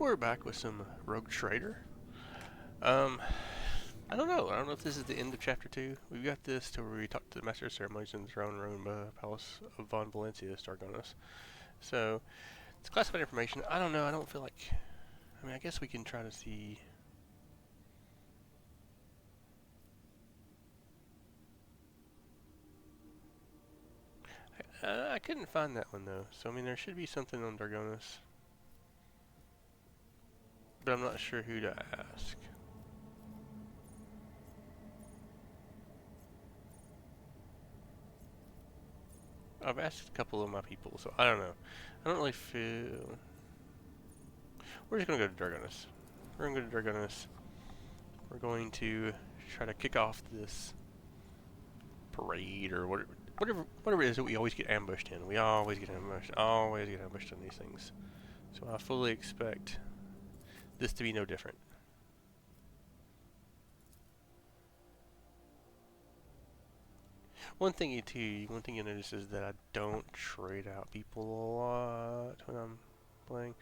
We're back with some Rogue Trader. I don't know. I don't know if this is the end of Chapter 2. We've got this to where we talk to the Master of Ceremonies in the throne room Palace of Von Valencia, Stargonus. So, it's classified information. I don't know. I don't feel like... I mean, I guess we can try to see... I couldn't find that one, though. So, I mean, there should be something on Dargonus. But I'm not sure who to ask. I've asked a couple of my people, so I don't know. I don't really feel... We're just going to go to Dargonus. We're going to go to Dargonus. We're going to try to kick off this parade or whatever it is that we always get ambushed in. We always get ambushed in these things. So I fully expect this to be no different. One thing you notice is that I don't trade out people a lot when I'm playing.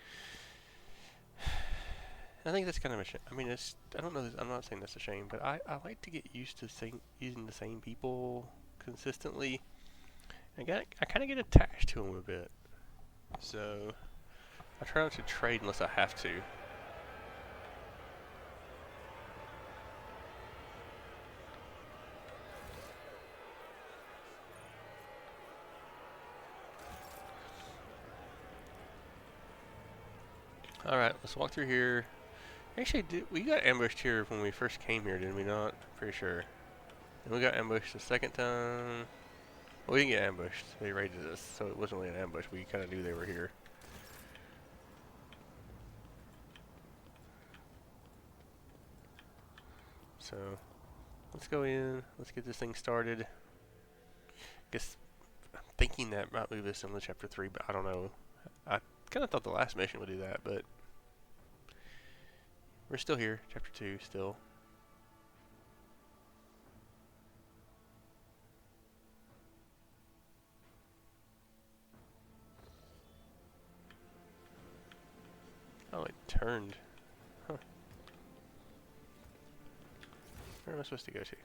I think that's kind of a shame. I mean, I don't know. I'm not saying that's a shame, but I like to get used to using the same people consistently. I kind of get attached to them a bit. So I try not to trade unless I have to. Alright, let's walk through here. Actually, we got ambushed here when we first came here, didn't we not? Pretty sure. And we got ambushed the second time. Well, we didn't get ambushed. They raided us, so it wasn't really an ambush. We kind of knew they were here. So, let's go in. Let's get this thing started. Guess I'm thinking that might move us into Chapter 3, but I don't know. I kind of thought the last mission would do that, but we're still here, Chapter 2 still. Oh, it turned. Huh. Where am I supposed to go to?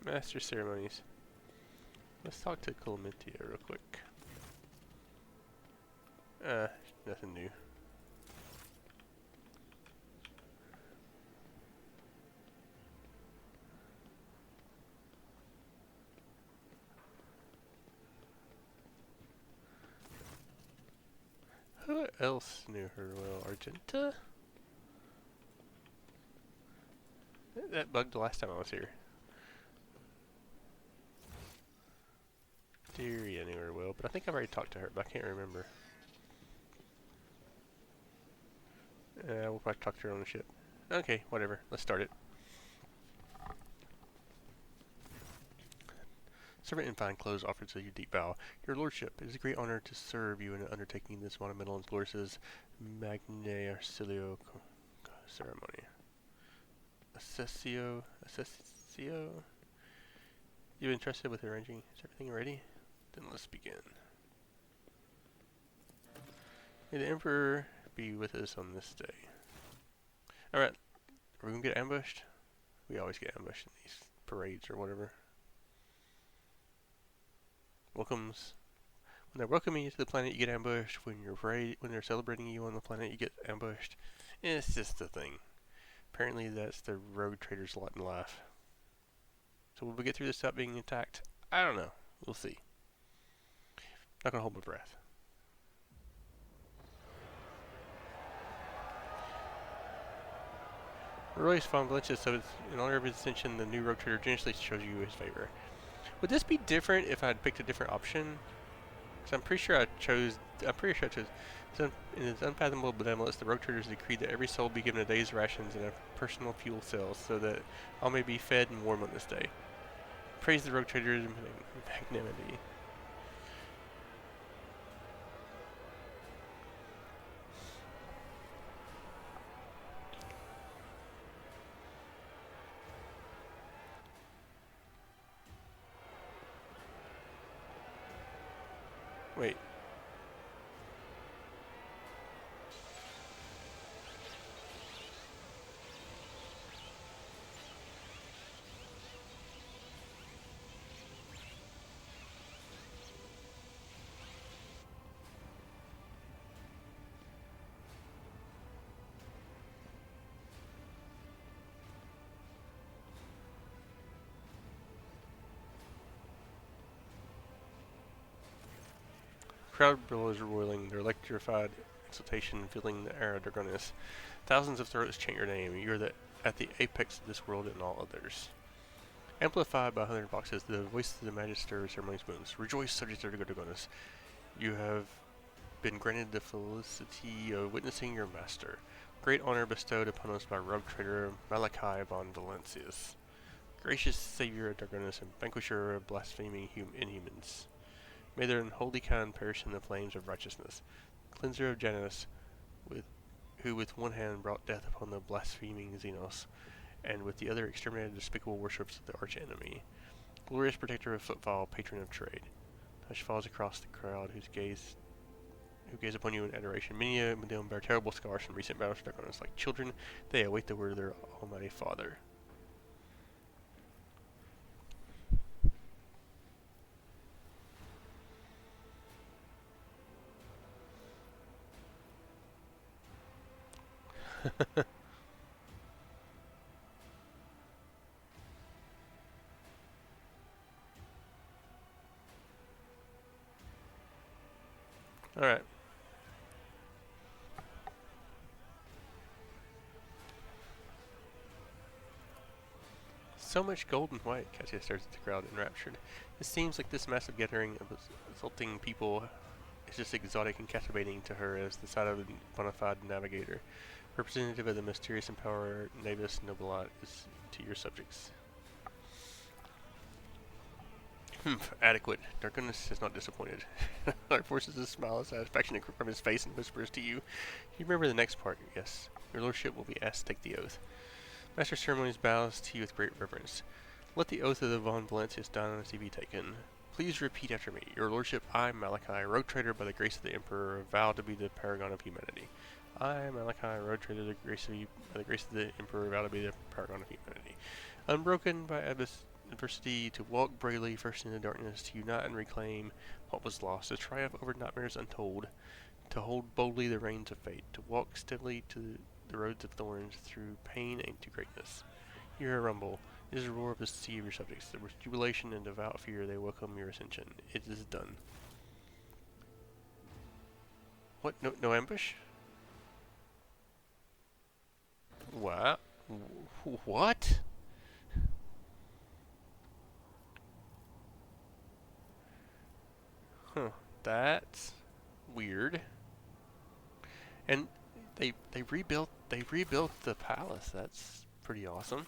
Master Ceremonies. Let's talk to Clementia real quick. Nothing new. Who else knew her well? Argenta? That bugged the last time I was here. Deary, I knew her well, but I think I've already talked to her, but I can't remember. We'll probably talk to her on the ship. Okay, whatever. Let's start it. Servant in fine clothes offers you deep bow. Your lordship, it is a great honor to serve you in undertaking this monumental and glorious Magna Arcilio ceremony. Assessio? You interested with arranging? Is everything ready? Then let's begin. May the Emperor be with us on this day. Alright, are we gonna get ambushed? We always get ambushed in these parades or whatever. Welcomes. When they're welcoming you to the planet, you get ambushed. When they're celebrating you on the planet, you get ambushed. It's just a thing. Apparently that's the Rogue Trader's lot in life. So will we get through this without being attacked? I don't know. We'll see. Not gonna hold my breath. Royce von Valencia, so it's in honor of his ascension, the new Rogue Trader generously shows you his favor. Would this be different if I had picked a different option? Because I'm pretty sure I chose. In his unfathomable benevolence, the Rogue Traders decreed that every soul be given a day's rations and a personal fuel cell, so that all may be fed and warm on this day. Praise the Rogue Traders' magnanimity. crowd billows roiling, their electrified exultation filling the air of Dragonis. Thousands of throats chant your name. You are at the apex of this world and all others. Amplified by 100 boxes, the voice of the Magister of Ceremonies booms. Rejoice, subjects of Dragonis. You have been granted the felicity of witnessing your master. Great honor bestowed upon us by rogue trader Malachi von Valencius. Gracious savior of Dragonis and vanquisher of blaspheming inhumans. May their unholy kind perish in the flames of righteousness. Cleanser of Janus, who with one hand brought death upon the blaspheming Xenos, and with the other exterminated despicable worships of the arch-enemy. Glorious protector of footfall, patron of trade. Hush falls across the crowd who gaze upon you in adoration. Many of them bear terrible scars from recent battles with Dragonis. Like children, they await the word of their almighty father. Alright. So much gold and white, Cassia stares at the crowd, enraptured. It seems like this massive gathering of assaulting people is just exotic and captivating to her as the sight of a bona fide navigator. Representative of the mysterious and power Navis Nobilat is to your subjects. Adequate. Dragonis is not disappointed. He forces a smile of satisfaction from his face and whispers to you. You remember the next part, yes. Your lordship will be asked to take the oath. Master Ceremonies bows to you with great reverence. Let the oath of the Von Valencius dynasty be taken. Please repeat after me. Your lordship, I, Malachi, rogue trader by the grace of the Emperor, vow to be the paragon of humanity. I, Malachi, rogue trader by the grace of the Emperor, vow to be the paragon of humanity. Unbroken by adversity, to walk bravely first in the darkness, to unite and reclaim what was lost, to triumph over nightmares untold, to hold boldly the reins of fate, to walk steadily to the roads of thorns through pain and to greatness. Hear a rumble. It is the roar of the sea of your subjects. With jubilation and devout fear they welcome your ascension. It is done. What? No ambush? Wow. What? Huh. That's weird. And they rebuilt the palace. That's pretty awesome.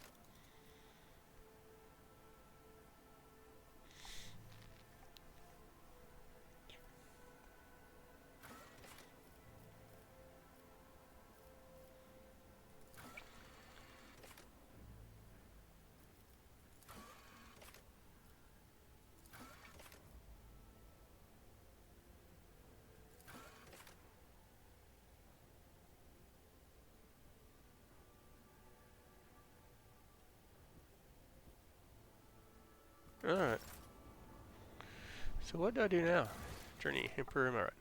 Alright. So what do I do now? Journey, Emperor, am I right?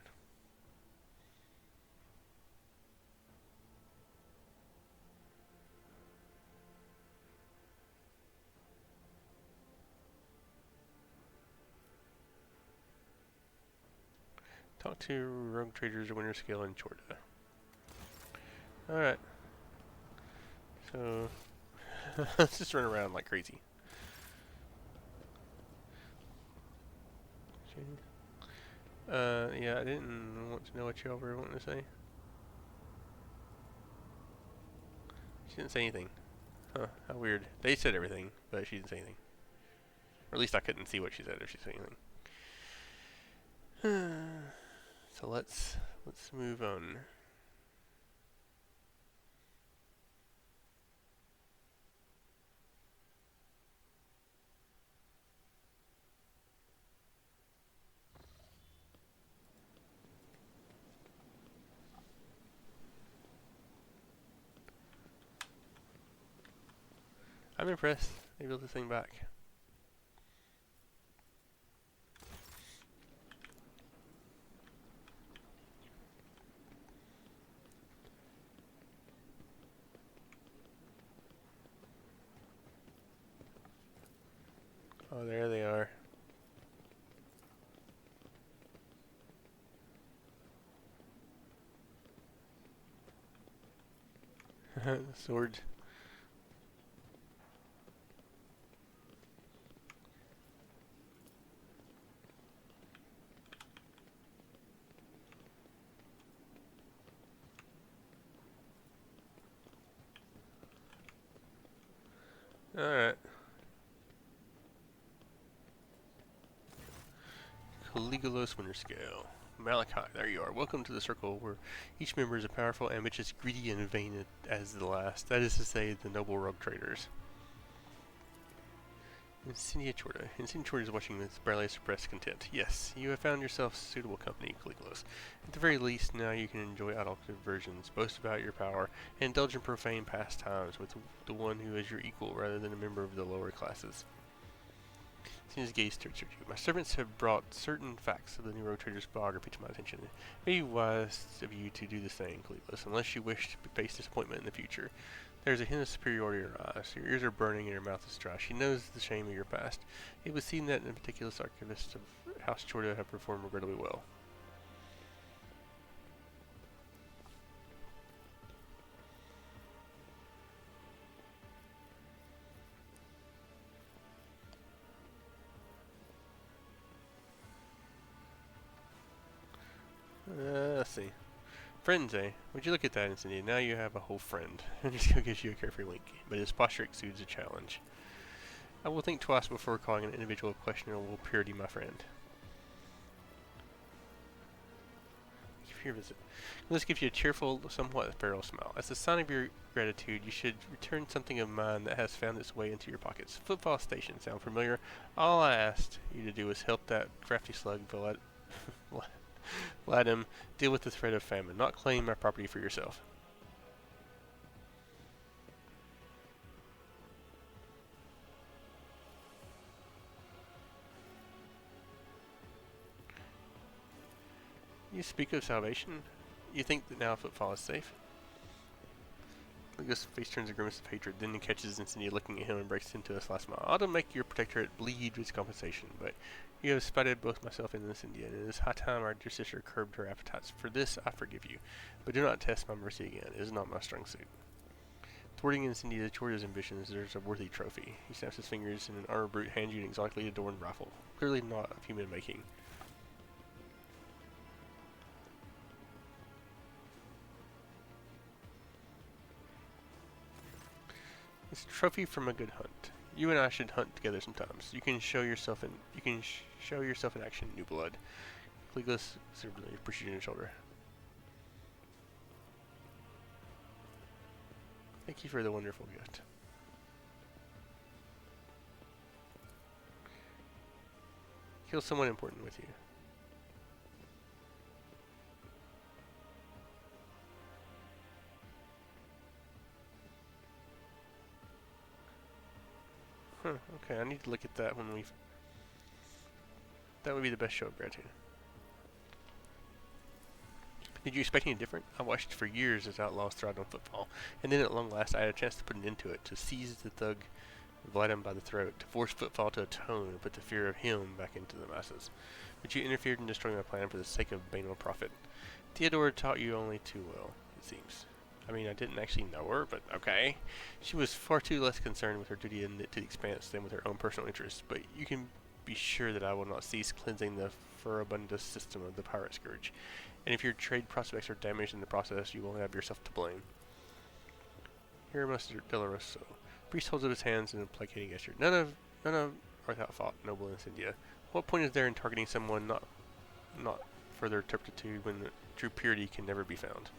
Talk to rogue traders, winter scale, and Chorda. Alright. So, let's just run around like crazy. Yeah, I didn't want to know what y'all were wanting to say. She didn't say anything. Huh, how weird. They said everything, but she didn't say anything. Or at least I couldn't see what she said if she said anything. So let's move on. I'm impressed. They built this thing back. Oh, there they are. Sword. Alright. Caligula's Winter Scale. Malachi, there you are. Welcome to the circle where each member is a powerful, ambitious, greedy, and vain as the last. That is to say, the noble rogue traders. Insignia Chorda. Insignia Chorda is watching with barely suppressed content. Yes, you have found yourself suitable company, Caligula's. At the very least, now you can enjoy adult versions, boast about your power, and indulge in profane pastimes with the one who is your equal rather than a member of the lower classes. His gaze turns at you. My servants have brought certain facts of the new rogue trader's biography to my attention. It may be wise of you to do the same, Cletus, unless you wish to face disappointment in the future. There is a hint of superiority in her eyes. Your ears are burning and your mouth is dry. She knows the shame of your past. It would seem that in particular archivists of House Chorda have performed regrettably well. Let's see. Friends, eh? Would you look at that, Incendia? Now you have a whole friend. I'm just gonna give you a carefree wink, but his posture exudes a challenge. I will think twice before calling an individual of questionable purity my friend. Thank you for your visit. This gives you a cheerful, somewhat feral smile. As a sign of your gratitude, you should return something of mine that has found its way into your pockets. Footfall station, sound familiar? All I asked you to do was help that crafty slug let him deal with the threat of famine, not claim my property for yourself. You speak of salvation? You think that now Footfall is safe? Lucas' face turns a grimace of hatred, then he catches Incendia looking at him and breaks into a sly smile. I ought to make your protectorate bleed with compensation, but you have spited both myself and Incendia, and it is high time our dear sister curbed her appetites. For this I forgive you, but do not test my mercy again. It is not my strong suit. Thwarting Incendia Chorda's ambitions, there's a worthy trophy. He snaps his fingers, and an armor brute hands you an exotically adorned rifle, clearly not of human making. It's a trophy from a good hunt. You and I should hunt together sometimes. You can show yourself in action, new blood. Clegus certainly pushes you on your shoulder. Thank you for the wonderful gift. Kill someone important with you. Huh, okay, I need to look at that when we... That would be the best show of gratitude. Did you expect any different? I watched for years as outlaws thrived on Footfall, and then at long last I had a chance to put an end to it, to seize the thug Vladimir by the throat, to force Footfall to atone and put the fear of him back into the masses. But you interfered in destroying my plan for the sake of banal profit. Theodora taught you only too well, it seems. I mean, I didn't actually know her, but okay. She was far too less concerned with her duty to the Expanse than with her own personal interests, but you can be sure that I will not cease cleansing the furibundous system of the pirate scourge. And if your trade prospects are damaged in the process, you will have yourself to blame. Here, Master Delaroso. Priest holds up his hands in a placating gesture. None of are without fault, noble Incendia. What point is there in targeting someone not further turpitude when true purity can never be found?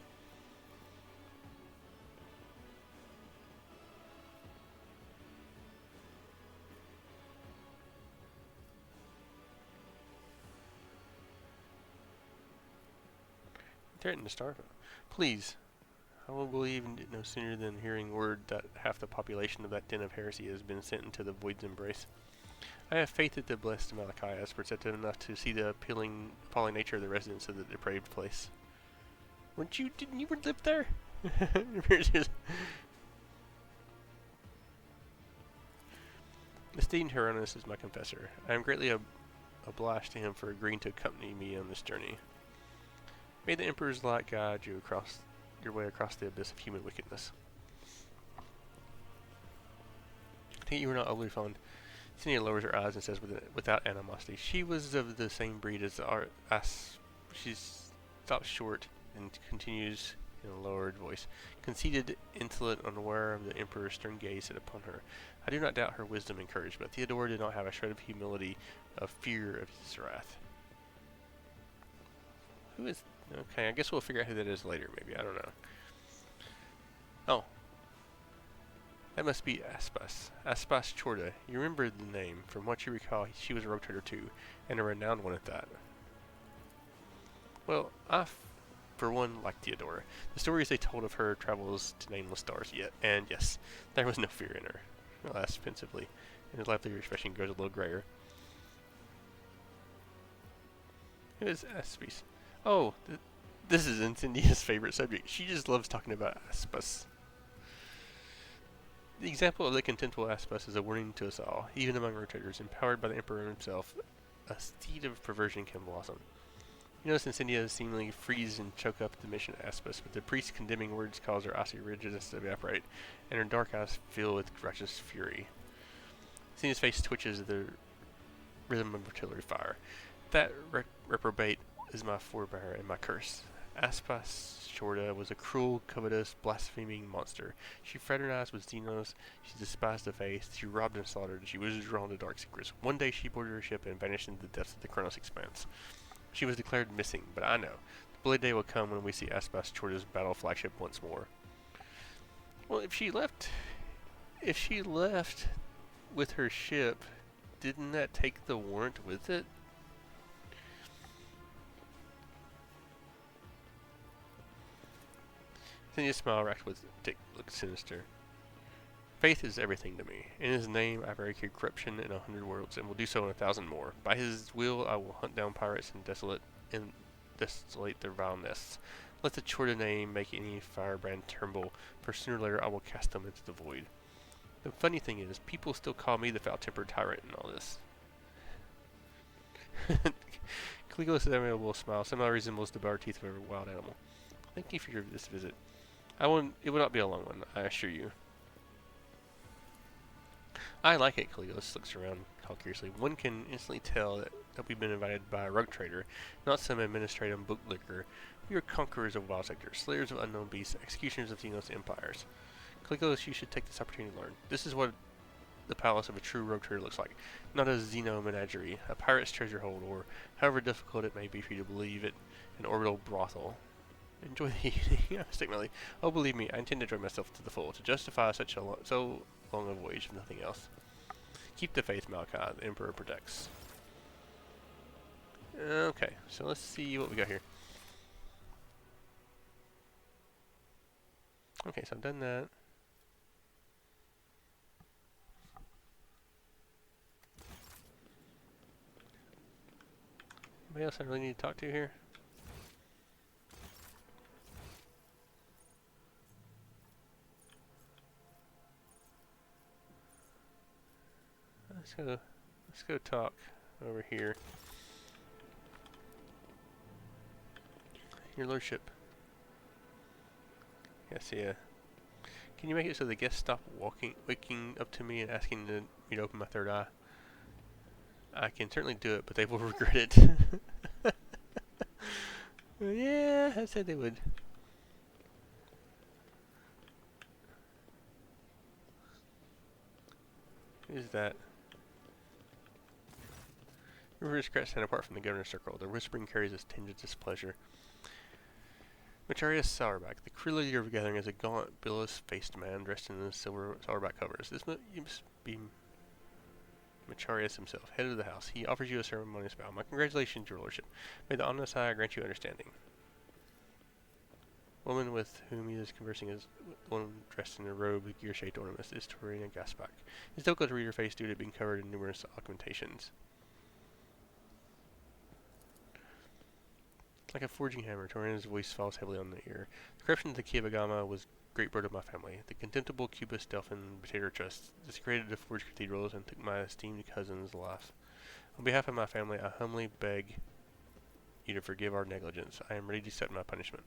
Threaten to starve him. Please. I will believe no sooner than hearing word that half the population of that den of heresy has been sent into the void's embrace. I have faith that the blessed Malachi is perceptive enough to see the appalling nature of the residents of the depraved place. Didn't you live there? Esteemed Koronus is my confessor. I am greatly obliged to him for agreeing to accompany me on this journey. May the Emperor's light guide you your way across the abyss of human wickedness. think you were not overly fond. Cynthia lowers her eyes and says without animosity, she was of the same breed as our us. She stops short and continues in a lowered voice. Conceited, insolent, unaware of the Emperor's stern gaze set upon her. I do not doubt her wisdom and courage, but Theodora did not have a shred of humility, of fear of his wrath. Who is... Okay, I guess we'll figure out who that is later, maybe. I don't know. Oh. That must be Aspas. Aspas Chorda. You remember the name. From what you recall, she was a rogue trader too, and a renowned one at that. Well, for one, like Theodora. The stories they told of her travels to nameless stars yet, and yes, there was no fear in her. Alas, pensively, and his lively expression goes a little grayer. Who is Aspis? Oh, this is Incendia's favorite subject. She just loves talking about Aspas. The example of the contemptible Aspas is a warning to us all, even among rotators, empowered by the Emperor himself. A seed of perversion can blossom. You notice Incendia seemingly freeze and choke up the mission of Aspas, but the priest's condemning words cause her icy rigidness to evaporate, and her dark eyes fill with righteous fury. Incendia's face twitches at the rhythm of artillery fire. That reprobate is my forebear and my curse. Aspas Shorta was a cruel, covetous, blaspheming monster. She fraternized with Xenos, she despised the faith, she robbed and slaughtered, she was drawn to dark secrets. One day she boarded her ship and vanished into the depths of the Koronus Expanse. She was declared missing, but I know. The bloody day will come when we see Aspas Chorda's battle flagship once more. Well, if she left with her ship, didn't that take the warrant with it? Cynthia's smile racked with Dick looked sinister. Faith is everything to me. In his name I barricade corruption in 100 worlds, and will do so in 1,000 more. By his will I will hunt down pirates and desolate their vile nests. Let the Chorda name make any firebrand tremble, for sooner or later I will cast them into the void. The funny thing is, people still call me the foul-tempered tyrant in all this. Caligula's amiable smile somehow resembles the bared teeth of a wild animal. Thank you for this visit. It will not be a long one, I assure you. I like it, Caligula looks around curiously. One can instantly tell that we've been invited by a rogue trader, not some administrative bootlicker. We are conquerors of wild sectors, slayers of unknown beasts, executioners of Xenos empires. Caligula, you should take this opportunity to learn. This is what the palace of a true rogue trader looks like. Not a Xeno menagerie, a pirate's treasure hold, or, however difficult it may be for you to believe it, an orbital brothel. Enjoy the evening. Stigmately. Oh, believe me, I intend to enjoy myself to the full, to justify so long a voyage, if nothing else. Keep the faith, Malachi. The Emperor protects. Okay, so let's see what we got here. Okay, so I've done that. Anybody else I really need to talk to here? Let's go talk over here. Your lordship. Yes, yeah. Can you make it so the guests stop waking up to me and asking me to open my third eye? I can certainly do it, but they will regret it. Yeah, I said they would. Who's that? Rivers scratch stand apart from the governor's circle. Their whispering carries a tinge of displeasure. Machiarius Sourback. The crew leader of the gathering is a gaunt, billows-faced man dressed in the silver Sourback covers. This must be Machiarius himself, head of the house. He offers you a ceremonious bow. My congratulations, your lordship. May the Omnissiah grant you understanding. The woman with whom he is conversing is the one dressed in a robe with gear-shaped ornaments. Is Torina Gaspach. It's difficult to read her face due to being covered in numerous augmentations. Like a forging hammer, Torina's voice falls heavily on the ear. The corruption of the Kievagama was great bird of my family. The contemptible Cubist Delphin potato trust desecrated the forged cathedrals and took my esteemed cousin's life. On behalf of my family, I humbly beg you to forgive our negligence. I am ready to accept my punishment.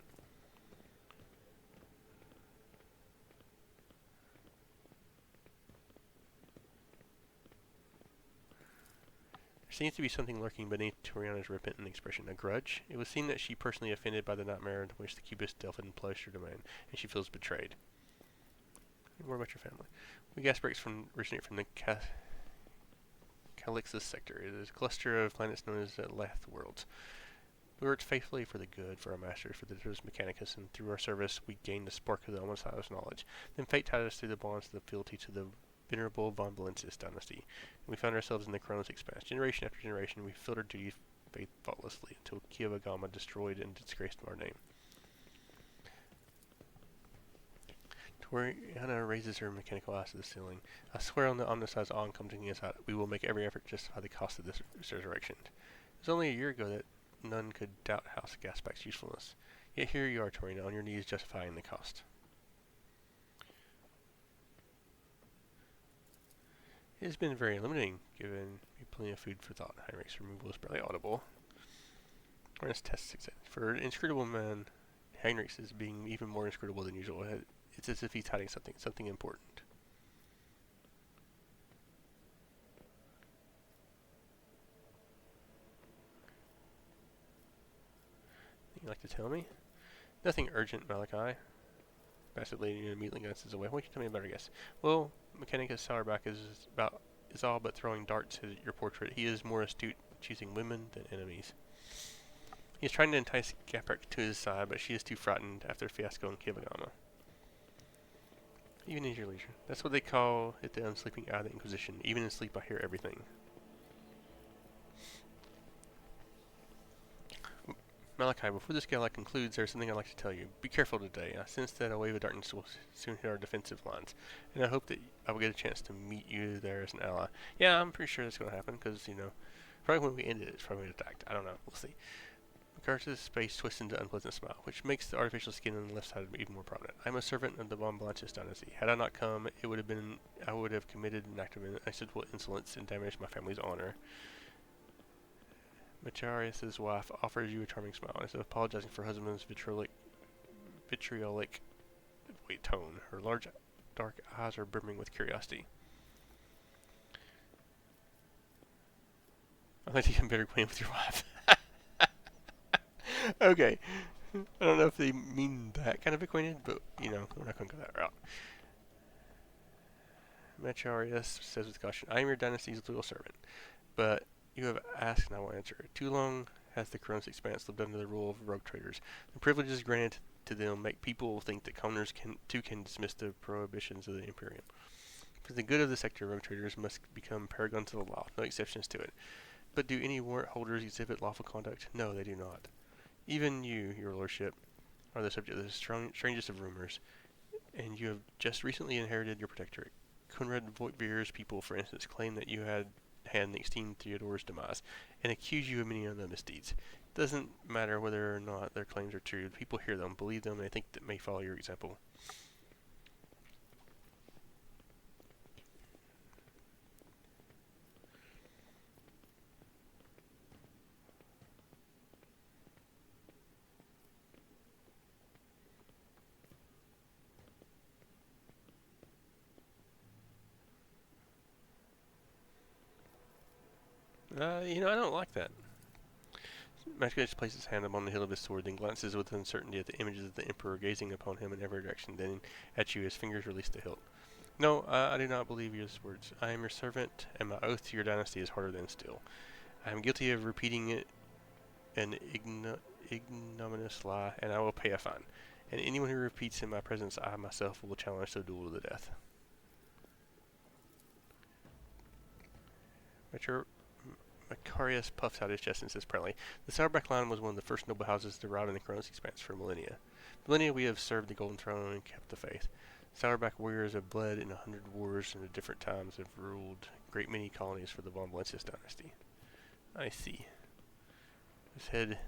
seems to be something lurking beneath Toriana's repentant expression. A grudge? It would seem that she personally offended by the nightmare in which the Cubist delved and pledged her domain, and she feels betrayed. What about your family? We gas breaks originate from the Calixus sector. It is a cluster of planets known as the Lath worlds. We worked faithfully for the good, for our masters, for the Deus Mechanicus, and through our service we gained the spark of the almost highest knowledge. Then fate tied us through the bonds of the fealty to the venerable von Valencius dynasty, and we found ourselves in the Koronus Expanse. Generation after generation, we fulfilled our duty faithfully until Kiavagama destroyed and disgraced our name. Toriana raises her mechanical eyes to the ceiling. I swear on the omniscience oncoming inside, we will make every effort to justify the cost of this resurrection. It was only a year ago that none could doubt House Gaspak's usefulness. Yet here you are, Toriana, on your knees justifying the cost. It has been very limiting, given me plenty of food for thought. Heinrich's removal is barely audible. Ernest tests success. For an inscrutable man, Heinrich's is being even more inscrutable than usual. It's as if he's hiding something important. You'd like to tell me? Nothing urgent, Malachi. Bastard lady immediately glances away. What can you tell me about her guess? Well, Mechanicus Sauerback is all but throwing darts at your portrait. He is more astute choosing women than enemies. He is trying to entice Gaprak to his side, but she is too frightened after the fiasco in Kivagama. Even in your leisure. That's what they call it, the unsleeping eye of the Inquisition. Even in sleep I hear everything. Malachi, before this gala concludes, there is something I'd like to tell you. Be careful today. I sense that a wave of darkness will soon hit our defensive lines, and I hope that I will get a chance to meet you there as an ally. Yeah, I'm pretty sure that's going to happen, because, you know, probably when we end it, it's probably attacked. I don't know. We'll see. Carter's face twists into an unpleasant smile, which makes the artificial skin on the left side even more prominent. I am a servant of the von Blanchis dynasty. Had I not come, I would have committed an act of unacceptable insolence and damaged my family's honor. Macharius' wife offers you a charming smile, instead of apologizing for her husband's vitriolic tone. Her large, dark eyes are brimming with curiosity. I think you can better acquainted with your wife. Okay. I don't know if they mean that kind of acquainted, but, you know, we're not going to go that route. Macharius says with caution, I am your dynasty's loyal servant, but you have asked and I will answer. Too long has the Koronus Expanse lived under the rule of rogue traders. The privileges granted to them make people think that commoners can dismiss the prohibitions of the Imperium. For the good of the sector, rogue traders must become paragons of the law, no exceptions to it. But do any warrant holders exhibit lawful conduct? No, they do not. Even you, your lordship, are the subject of the strangest of rumors, and you have just recently inherited your protectorate. Conrad Voigtbeer's people, for instance, claim that you had hand in the esteemed Theodore's demise, and accuse you of many other misdeeds. It doesn't matter whether or not their claims are true. People hear them, believe them, and they think that may follow your example. You know, I don't like that. Masquerade places his hand upon the hilt of his sword, then glances with uncertainty at the images of the Emperor gazing upon him in every direction, then at you, his fingers release the hilt. No, I do not believe your words. I am your servant, and my oath to your dynasty is harder than steel. I am guilty of repeating it an ignominious lie, and I will pay a fine. And anyone who repeats in my presence, I myself will challenge the duel to the death. Macarius puffs out his chest and says proudly, the Sauerback line was one of the first noble houses to arrive in the Koronus Expanse for millennia. Millennia we have served the Golden Throne and kept the faith. Sauerback warriors have bled in 100 wars and at different times have ruled a great many colonies for the von Valencius dynasty. I see. His head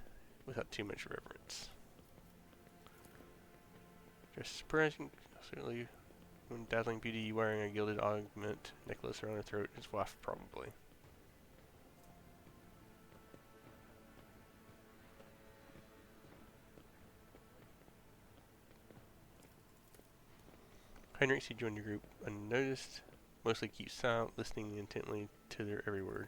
without too much reverence. Just surprising, certainly when dazzling beauty wearing a gilded augment necklace around her throat, his wife probably. Heinrich sees you join your group unnoticed, mostly keeps silent, listening intently to their every word.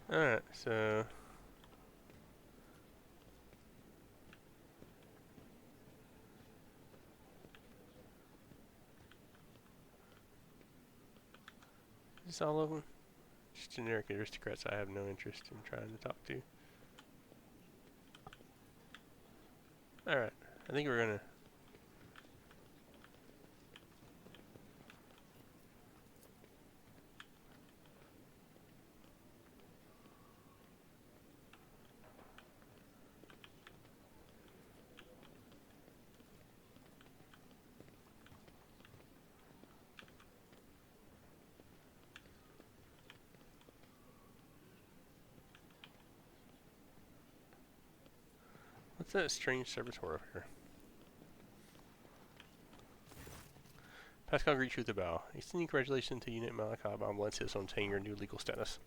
Alright, so... Is this all of them? Just generic aristocrats I have no interest in trying to talk to. Alright, I think we're gonna... What's that strange servitor over here? Pascal greets you with a bow. Extending congratulations to Unit Malachi Bombalensis on obtaining your new legal status.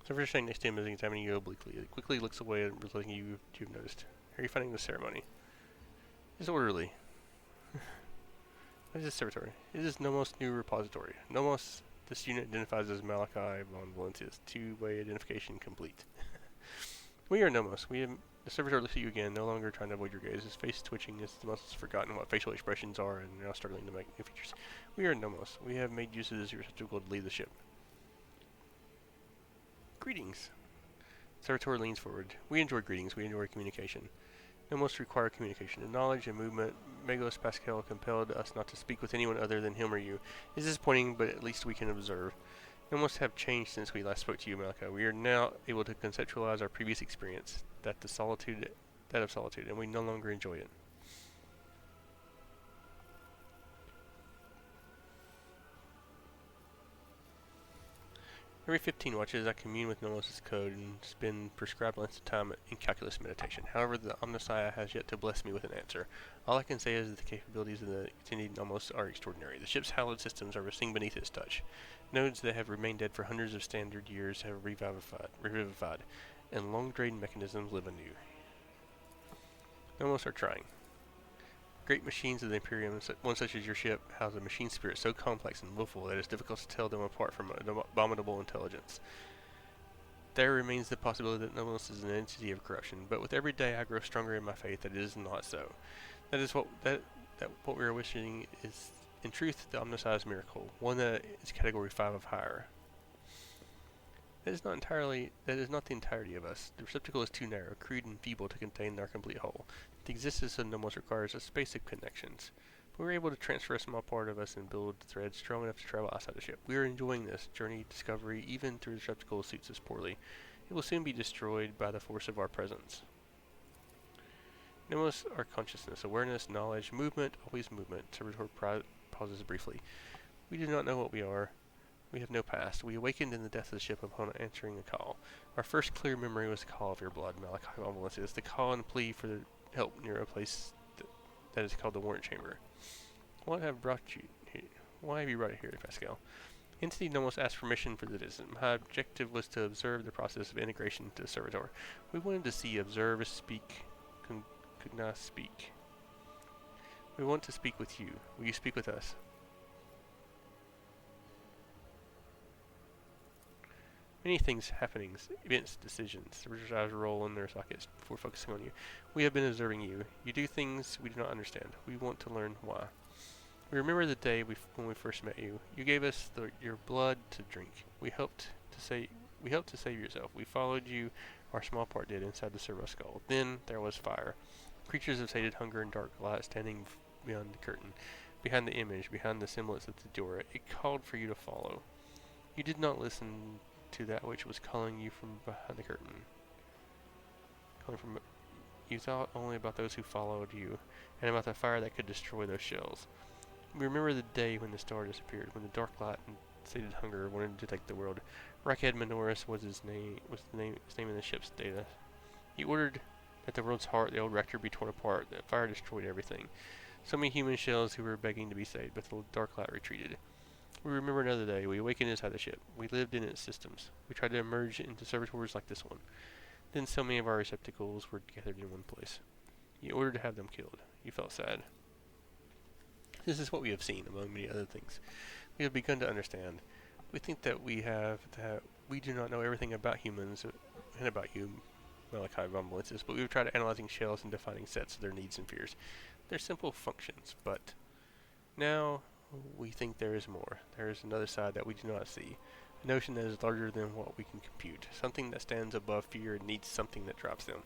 Servitor standing next to him is examining you obliquely. It quickly looks away at realizing you've noticed. How are you finding the ceremony? It's orderly. What is this servitor? It is Nomos' new repository. Nomos, this unit identifies as Malachi Bombalensis. Two-way identification complete. We are Nomos. The servitor looks at you again, no longer trying to avoid your gaze. His face twitching as the muscles forgotten what facial expressions are and now struggling to make new features. We are Nomos. We have made use of this receptacle to leave the ship. Greetings. Servitor leans forward. We enjoy greetings. We enjoy communication. Nomos require communication. In knowledge and movement, Megos Pascal compelled us not to speak with anyone other than him or you. It is disappointing, but at least we can observe. Nomos have changed since we last spoke to you, Malachi. We are now able to conceptualize our previous experience, that of solitude, and we no longer enjoy it. Every 15 watches, I commune with Nomos' code and spend prescribed lengths of time in calculus meditation. However, the Omnissiah has yet to bless me with an answer. All I can say is that the capabilities of the continued Nomos are extraordinary. The ship's hallowed systems are resting beneath its touch. Nodes that have remained dead for hundreds of standard years have revivified, and long-drained mechanisms live anew. Nomos are trying. Great machines of the Imperium, one such as your ship, house a machine spirit so complex and willful that it is difficult to tell them apart from an abominable intelligence. There remains the possibility that Nomos is an entity of corruption, but with every day I grow stronger in my faith that it is not so. That is what we are wishing is, in truth, the Omnissiah's miracle, one that is category 5 of higher. That is not the entirety of us. The receptacle is too narrow, crude, and feeble to contain our complete whole. The existence of Nomos requires a space of connections. But we are able to transfer a small part of us and build threads strong enough to travel outside the ship. We are enjoying this journey discovery, even through the receptacle suits us poorly. It will soon be destroyed by the force of our presence. Nomos are consciousness, awareness, knowledge, movement, always movement. Servitor pauses briefly. We do not know what we are. We have no past. We awakened in the death of the ship upon answering a call. Our first clear memory was the call of your blood, Malachi Bombalensis, the call and plea for help near a place that is called the Warrant Chamber. What have brought you here? Why have you brought it here, Pascal? Entity Nomos asked permission for the visit. My objective was to observe the process of integration to the servitor. We wanted to see, observe, speak, could not speak. We want to speak with you. Will you speak with us? Many things, happenings, events, decisions. Servitor's eyes roll in their sockets before focusing on you. We have been observing you. You do things we do not understand. We want to learn why. We remember the day when we first met you. You gave us your blood to drink. We helped to save yourself. We followed you. Our small part did inside the servo skull. Then there was fire. Creatures of sated hunger and dark light standing beyond the curtain, behind the image, behind the semblance of the door. It called for you to follow. You did not listen to that which was calling you from behind the curtain. You thought only about those who followed you, and about the fire that could destroy those shells. We remember the day when the star disappeared, when the dark light and sated hunger wanted to take the world. Rackhead Minoris was his name in the ship's data. He ordered that the world's heart, the old reactor, be torn apart. That fire destroyed everything. So many human shells who were begging to be saved, but the dark light retreated. We remember another day. We awakened inside the ship. We lived in its systems. We tried to emerge into servitors like this one. Then so many of our receptacles were gathered in one place. You ordered to have them killed. You felt sad. This is what we have seen, among many other things. We have begun to understand. We think that we have we do not know everything about humans and about you, Malachi von Melissus, but we've tried analyzing shells and defining sets of their needs and fears. They're simple functions, but now we think there is more. There is another side that we do not see. A notion that is larger than what we can compute. Something that stands above fear and needs something that drops them.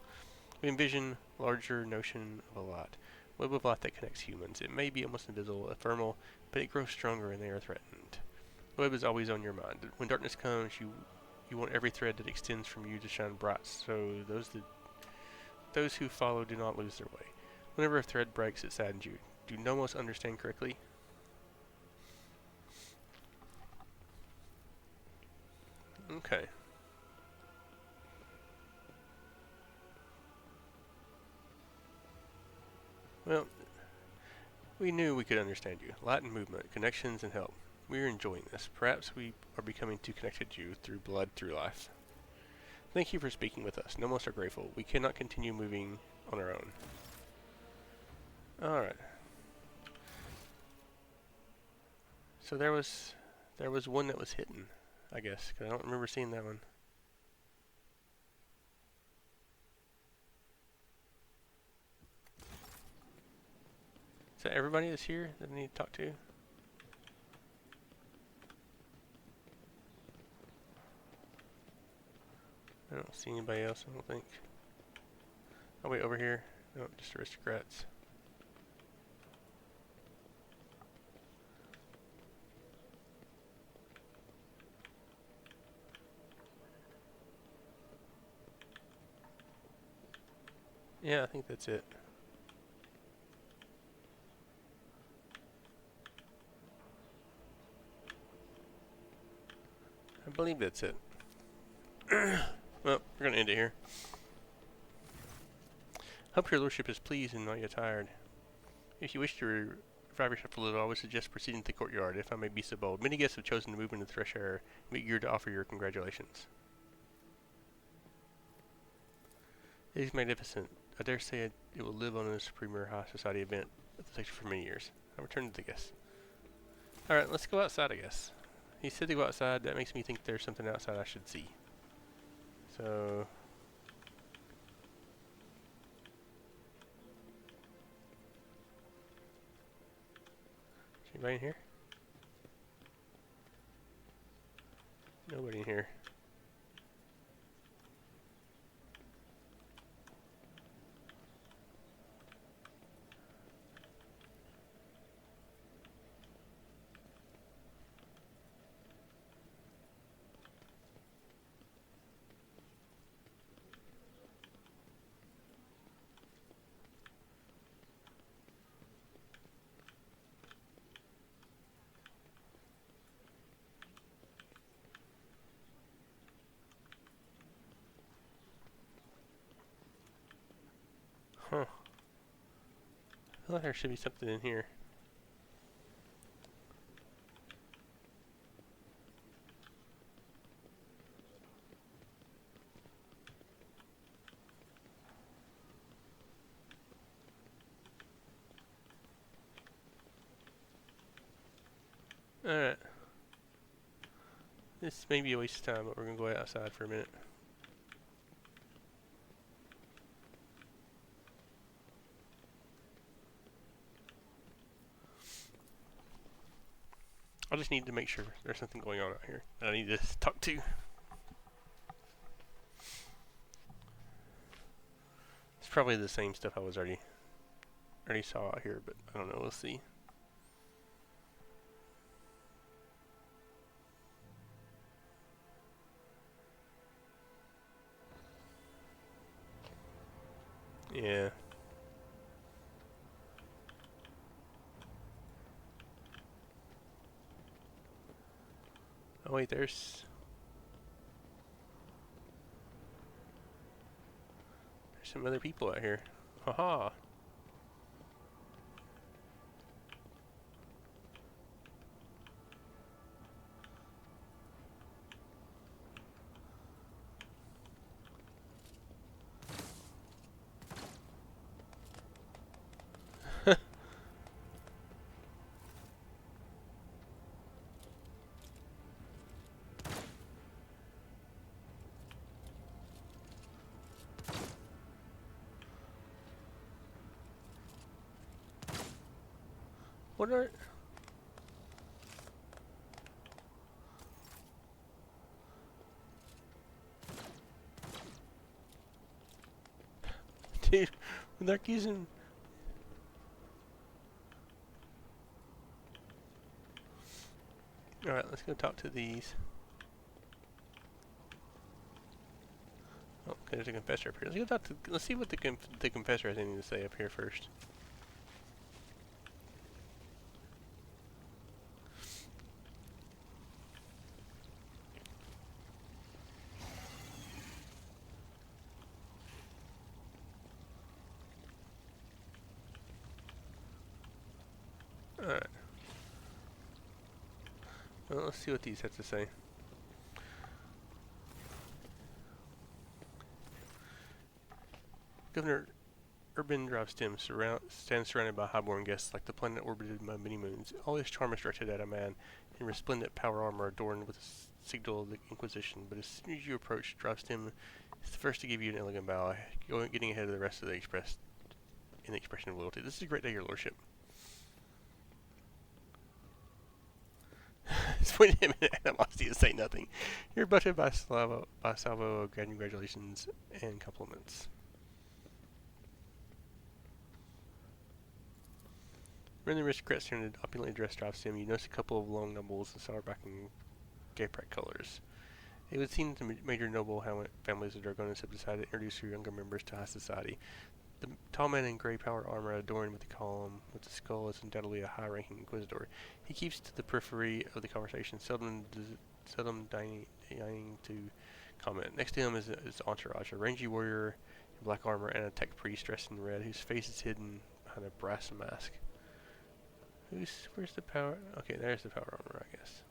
We envision larger notion of a lot. Web of light that connects humans. It may be almost invisible, ephemeral, but it grows stronger and they are threatened. The web is always on your mind. When darkness comes, you want every thread that extends from you to shine bright, so those who follow do not lose their way. Whenever a thread breaks, it saddens you. Do nomos understand correctly? Okay. Well, we knew we could understand you. Light and movement, connections and help. We are enjoying this. Perhaps we are becoming too connected to you through blood, through life. Thank you for speaking with us. Nomos are grateful. We cannot continue moving on our own. Alright. So there was one that was hidden, I guess, 'cause I don't remember seeing that one. Is that everybody that's here that I need to talk to? I don't see anybody else, I don't think. Oh wait, over here. No, just aristocrats. Yeah, I think that's it. I believe that's it. Well, we're going to end it here. Hope your lordship is pleased and not yet tired. If you wish to revive yourself a little, I would suggest proceeding to the courtyard, if I may be so bold. Many guests have chosen to move into the fresh air and be eager to offer your congratulations. It is magnificent. I dare say it will live on as a premier high society event at the section for many years. I return to the guests. Alright, let's go outside, I guess. He said to go outside. That makes me think there's something outside I should see. So... is anybody in here? Nobody in here. Huh. I feel like there should be something in here. Alright. This may be a waste of time, but we're going to go outside for a minute. I just need to make sure there's something going on out here that I need to talk to. It's probably the same stuff I was already saw out here, but I don't know. We'll see. Yeah. Oh wait, there's some other people out here. Haha. What are... Dude, they're using... Alright, let's go talk to these. Oh, okay, there's a confessor up here. Let's go talk to... Let's see what the confessor has anything to say up here first. Alright. Well, let's see what these have to say. Governor Urban Dravstim stands surrounded by highborn guests like the planet orbited by many moons. All his charm is directed at a man in resplendent power armor adorned with a signal of the Inquisition. But as soon as you approach, Dravstim is the first to give you an elegant bow, getting ahead of the rest of the expression of loyalty. This is a great day, your lordship. Swing him in animosity to say nothing. You're butted by salvo of congratulations and compliments. When the aristocrats turn to opulently dressed Dravstim, you notice a couple of long nobles in sourback and gayprac colors. It would seem that the major noble families of Dragonis have decided to introduce their younger members to high society. The tall man in grey power armor adorned with the column with the skull is undoubtedly a high-ranking inquisitor. He keeps to the periphery of the conversation, seldom deigning to comment. Next to him is his entourage, a rangy warrior in black armor and a tech priest dressed in red, whose face is hidden behind a brass mask. Where's the power? Okay, there's the power armor, I guess.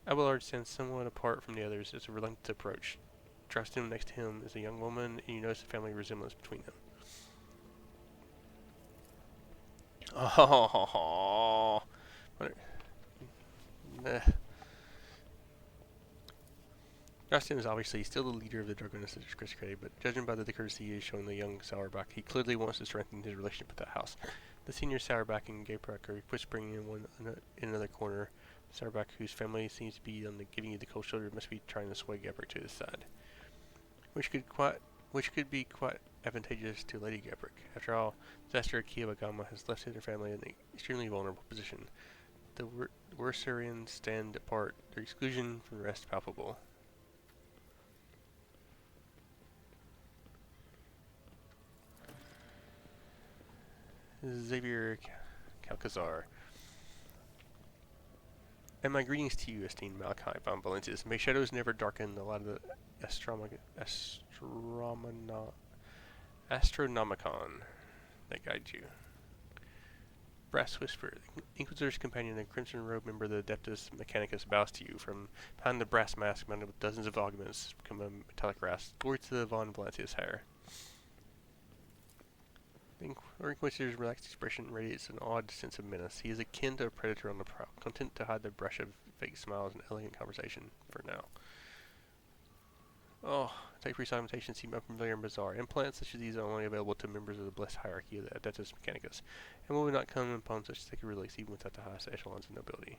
Abelard stands somewhat apart from the others as a reluctant approach. Dravstim next to him is a young woman, and you notice a family resemblance between them. Oh, Dravstim is obviously still the leader of the Dragonis aristocracy, but judging by the courtesy he is showing the young Sourback, he clearly wants to strengthen his relationship with that house. The senior Sourback and Gayprac are whispering in another corner. Sourback, whose family seems to be on the giving you the cold shoulder, must be trying to sway Gayprac to his side, which could be quite advantageous to Lady Gayprac. After all, disaster Kiyabagama has left her family in an extremely vulnerable position. The Wursarians stand apart, their exclusion from the rest palpable. Xavier Calcazar. And my greetings to you, esteemed Malachi von Valentius. May shadows never darken the light of the Astronomicon that guides you. Brass Whisper. The Inquisitor's companion and crimson robe member of the Adeptus Mechanicus bows to you. From behind the brass mask mounted with dozens of augments come a metallic rasp. Glory to the von Valentius hair. The Inquisitor's relaxed expression radiates an odd sense of menace. He is akin to a predator on the prowl, content to hide the brush of fake smiles and elegant conversation for now. Oh, type resuscitation seem unfamiliar and bizarre. Implants such as these are only available to members of the blessed hierarchy of the Adeptus Mechanicus, and will not come upon such sacred relics even without the highest echelons of nobility.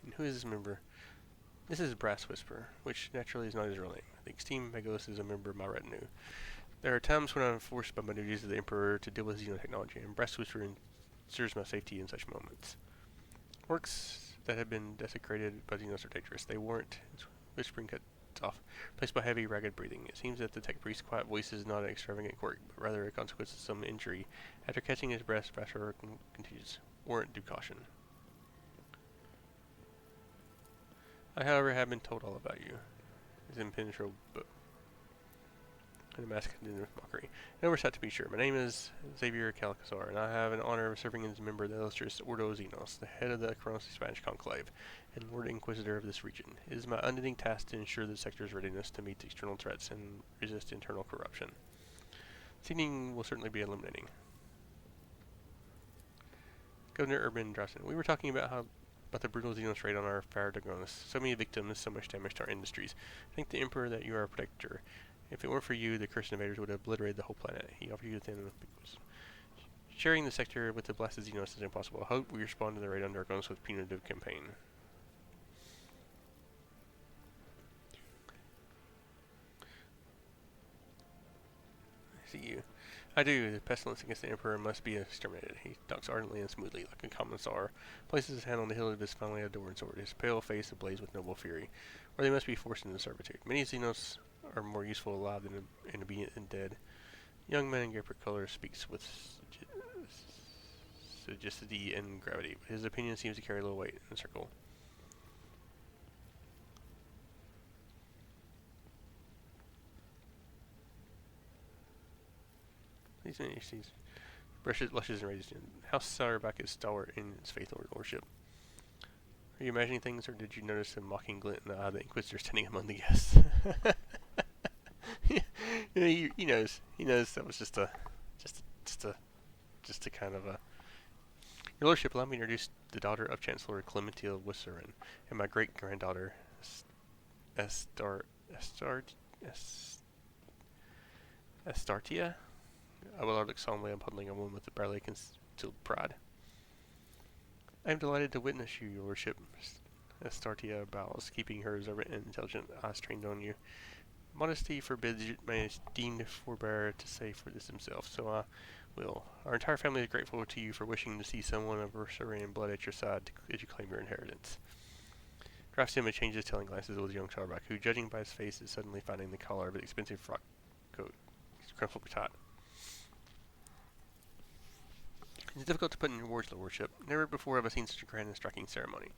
And who is this member? This is Brass Whisper, which naturally is not his real name. The esteemed Megos is a member of my retinue. There are times when I am forced by my duties as the Emperor to deal with xenotechnology, and Brass Whisper ensures my safety in such moments. Works that have been desecrated by Xenos are dangerous. They warrant whispering cuts off, placed by heavy, ragged breathing. It seems that the tech priest's quiet voice is not an extravagant quirk, but rather a consequence of some injury. After catching his breath, Brass continues. Warrant due caution. I, however, have been told all about you. His impenetrable bow. And the mask continued with mockery. An oversight to be sure. My name is Xavier Calcazar, and I have an honor of serving as a member of the illustrious Ordo Xenos, the head of the Koronus Expanse conclave, and Lord Inquisitor of this region. It is my unending task to ensure the sector's readiness to meet external threats and resist internal corruption. Seeking will certainly be illuminating. Governor Urban Dravstim. We were talking about the brutal Xenos raid on our fair Dragonis. So many victims, so much damage to our industries. I think the Emperor that you are a protector, If it weren't for you, the cursed invaders would have obliterated the whole planet. He offered you the thing. Sharing the sector with the blasted Xenos is impossible. I hope we respond to the raid on Darkness with punitive campaign. I see you. I do. The pestilence against the Emperor must be exterminated. He talks ardently and smoothly, like a commissar. Places his hand on the hilt of his finely adorned sword, his pale face ablaze with noble fury. Or they must be forced into servitude. Many Xenos are more useful alive than obedient and dead. Young man in gray color speaks with sagacity and gravity, but his opinion seems to carry little weight in the circle. These blushes and raises. House Sauerback is stalwart in its faithful lordship. Are you imagining things, or did you notice a mocking glint in the eye of the Inquisitor standing among the guests? He knows. He knows that was just a kind of a. Your lordship, allow me to introduce the daughter of Chancellor Clementia Wisserin, and my great granddaughter, Astartia. Abelard looked solemnly upon a woman with a barely concealed pride. I am delighted to witness you, your lordship. Astartia bows, keeping her observant and intelligent eyes trained on you. Modesty forbids my esteemed forbearer to say for this himself, so I will. Our entire family is grateful to you for wishing to see someone of Ursurian blood at your side as you claim your inheritance. Drafts him and changes telling glances with young Charback, who, judging by his face, is suddenly finding the collar of an expensive frock coat crumpled tight. It is difficult to put into words, Your Worship. Never before have I seen such a grand and striking ceremony.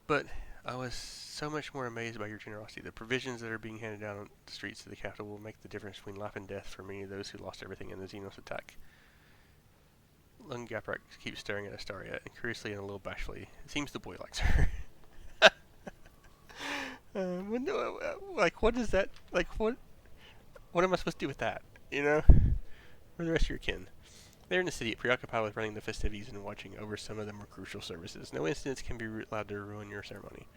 But I was so much more amazed by your generosity. The provisions that are being handed down on the streets of the capital will make the difference between life and death for many of those who lost everything in the Xenos attack. Lung Gaprak keeps staring at Astaria, and curiously and a little bashfully. It seems the boy likes her. Like, what is that? Like, what am I supposed to do with that? You know? Or the rest of your kin? They're in the city, preoccupied with running the festivities and watching over some of the more crucial services. No incidents can be allowed to ruin your ceremony.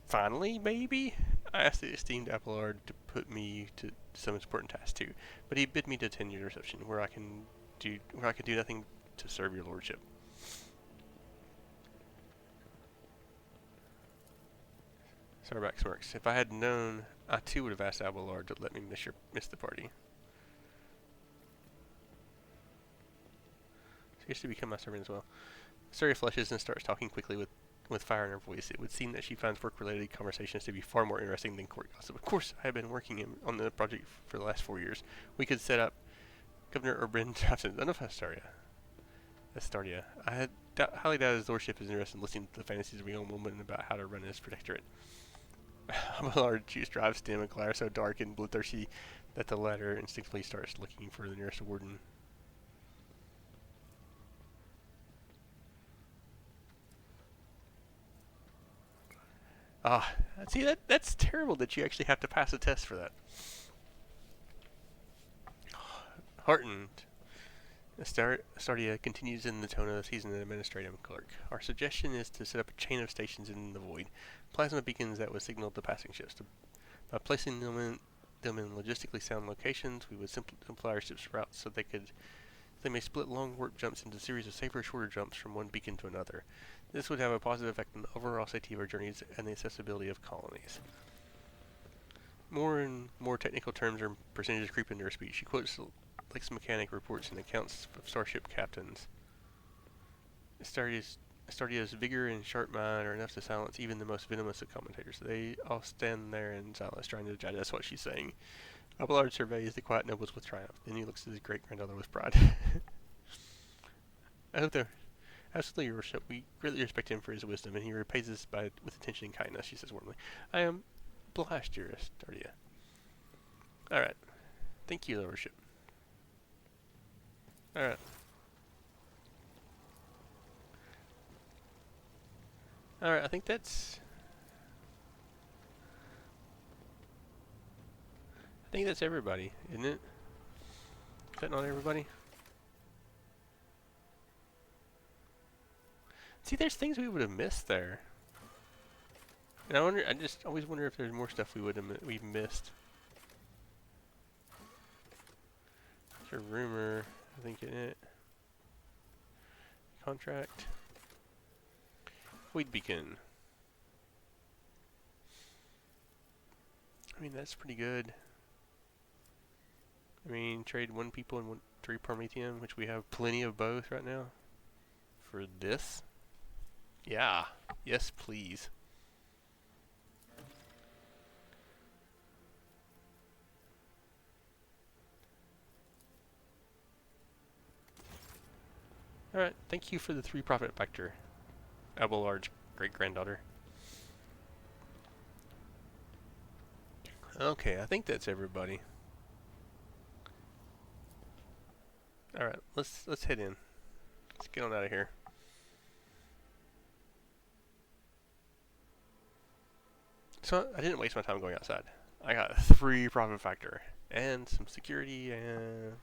Finally, maybe? I asked the esteemed Abelard to put me to some important task too, but he bid me to attend your reception, where I can do nothing to serve your lordship. Sarback smirks. If I had known, I too would have asked Abelard to let me miss the party. She used to become my servant as well. Astaria flushes and starts talking quickly with fire in her voice. It would seem that she finds work-related conversations to be far more interesting than court gossip. Of course, I have been working on the project for the last 4 years. We could set up Governor Urban Johnson. Enough, Astaria. I had highly doubted his lordship is interested in listening to the fantasies of a young woman about how to run his protectorate. Abelard juice drives dim and glare so dark and bloodthirsty that the latter instinctively starts looking for the nearest warden. See, that's terrible that you actually have to pass a test for that. Heartened, Astardia continues in the tone of the seasoned administrative clerk. Our suggestion is to set up a chain of stations in the void, plasma beacons that would signal the passing ships. By placing them in logistically sound locations, we would simplify our ships' routes so they may split long warp jumps into a series of safer, shorter jumps from one beacon to another. This would have a positive effect on the overall safety of our journeys and the accessibility of colonies. More and more technical terms or percentages creep into her speech. She quotes Lex Mechanic reports and accounts of starship captains. Astardia's vigor and sharp mind are enough to silence even the most venomous of commentators. They all stand there in silence, trying to digest what she's saying. Abelard surveys the quiet nobles with triumph. Then he looks at his great-granddaughter with pride. I hope they're... Absolutely, your worship. We greatly respect him for his wisdom, and he repays us with attention and kindness, she says warmly. I am obliged, dear Astardia. Alright. Thank you, your worship. Alright. Alright, I think that's everybody, isn't it? Is that not everybody? See, there's things we would have missed there. And I just always wonder if there's more stuff we've missed. There's a rumor, I think in it. Contract. Void beacon. I mean, that's pretty good. I mean, trade 1 people and 3 Prometheum, which we have plenty of both right now. For this? Yeah. Yes, please. Alright, thank you for the 3 profit factor, Abelard's great-granddaughter. Okay, I think that's everybody. Alright, let's head in. Let's get on out of here. So, I didn't waste my time going outside. I got 3 profit factor and some security and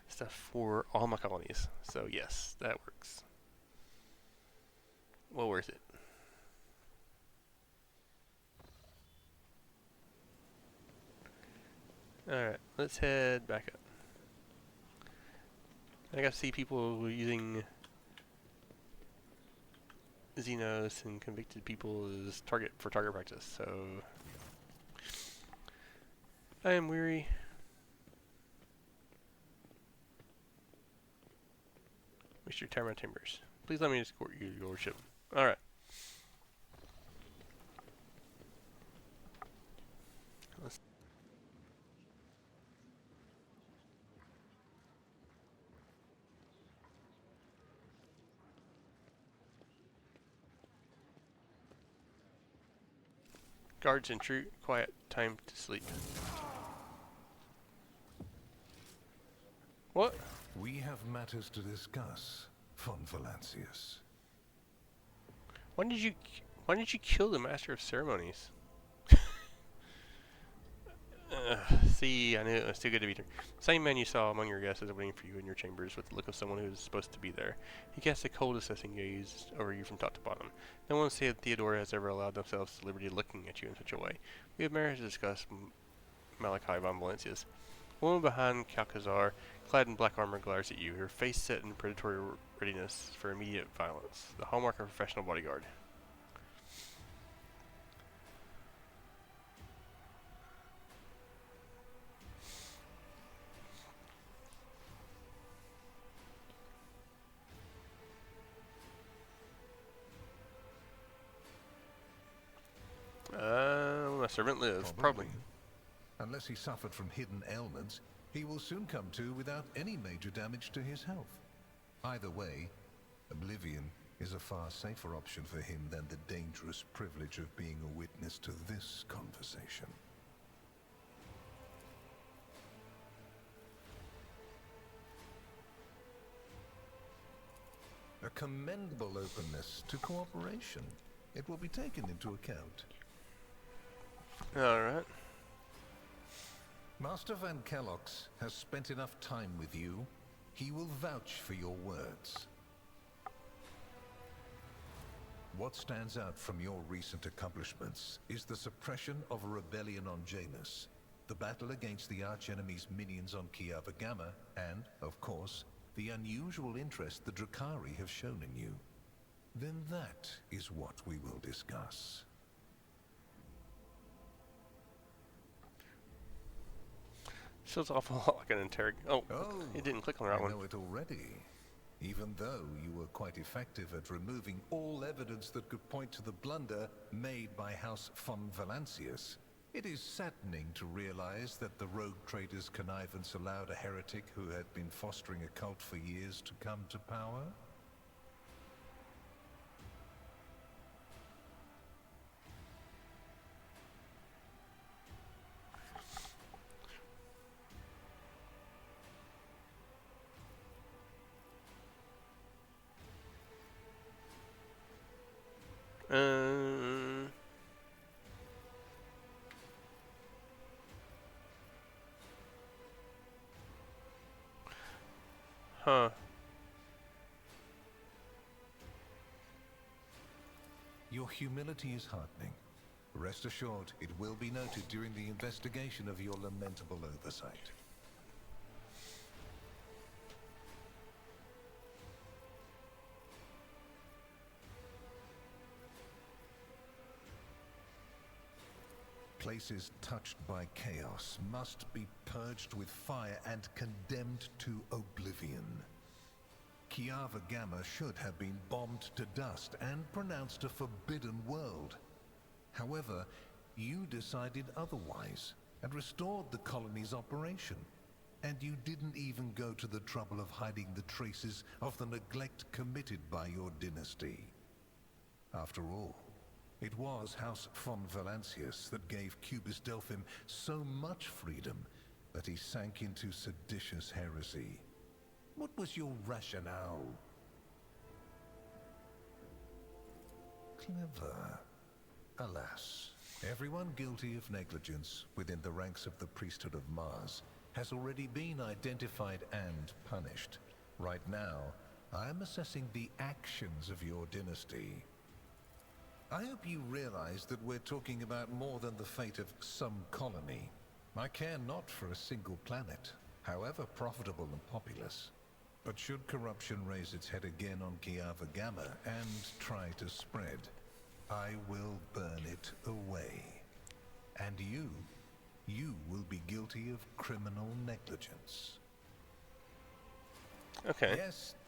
stuff for all my colonies. So yes, that works. Well worth it. Alright, let's head back up. I got to see people using Xenos and convicted people as target practice, so I am weary. Mr. Terra Timbers. Please let me escort you to your ship. Alright. Guards and true quiet time to sleep. What? We have matters to discuss, von Valancius. Why did you kill the Master of Ceremonies? See, I knew it was too good to be true. Same man you saw among your guests is waiting for you in your chambers with the look of someone who is supposed to be there. He casts a cold, assessing gaze over you from top to bottom. No one save Theodora has ever allowed themselves the liberty of looking at you in such a way. We have matters to discuss, Malachi von Valancius. A woman behind Calcazar, clad in black armor, glares at you, her face set in predatory readiness for immediate violence, the hallmark of a professional bodyguard. My servant lives, probably. Unless he suffered from hidden ailments, he will soon come to without any major damage to his health. Either way, oblivion is a far safer option for him than the dangerous privilege of being a witness to this conversation. A commendable openness to cooperation. It will be taken into account. Alright. Master Van Kellox has spent enough time with you. He will vouch for your words. What stands out from your recent accomplishments is the suppression of a rebellion on Janus, the battle against the archenemy's minions on Kiava Gamma, and, of course, the unusual interest the Drakari have shown in you. Then that is what we will discuss. Feels awful lot like an interrogation. Oh, it didn't click on the right one. I know it already. Even though you were quite effective at removing all evidence that could point to the blunder made by House von Valancius, it is saddening to realize that the rogue trader's connivance allowed a heretic who had been fostering a cult for years to come to power. Huh. Your humility is heartening. Rest assured, it will be noted during the investigation of your lamentable oversight. Places touched by chaos must be purged with fire and condemned to oblivion. Kiava Gamma should have been bombed to dust and pronounced a forbidden world. However, you decided otherwise and restored the colony's operation. And you didn't even go to the trouble of hiding the traces of the neglect committed by your dynasty. After all, it was House von Valancius that gave Cubis Delphim so much freedom that he sank into seditious heresy. What was your rationale? Clever. Alas, everyone guilty of negligence within the ranks of the priesthood of Mars has already been identified and punished. Right now, I am assessing the actions of your dynasty. I hope you realize that we're talking about more than the fate of some colony. I care not for a single planet, however profitable and populous. But should corruption raise its head again on Kiava Gamma and try to spread, I will burn it away. And you will be guilty of criminal negligence. Okay.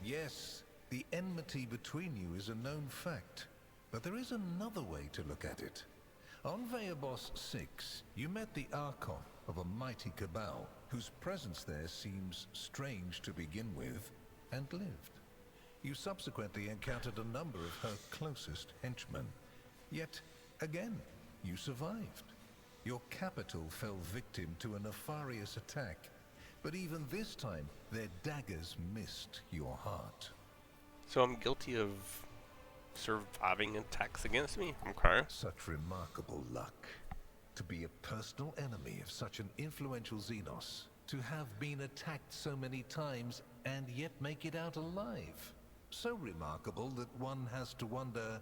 Yes, the enmity between you is a known fact. But there is another way to look at it. On Veabos 6, you met the Archon of a mighty cabal, whose presence there seems strange to begin with, and lived. You subsequently encountered a number of her closest henchmen. Yet, again, you survived. Your capital fell victim to a nefarious attack, but even this time, their daggers missed your heart. So I'm guilty of surviving attacks against me? Okay. Such remarkable luck. To be a personal enemy of such an influential Xenos. To have been attacked so many times and yet make it out alive. So remarkable that one has to wonder,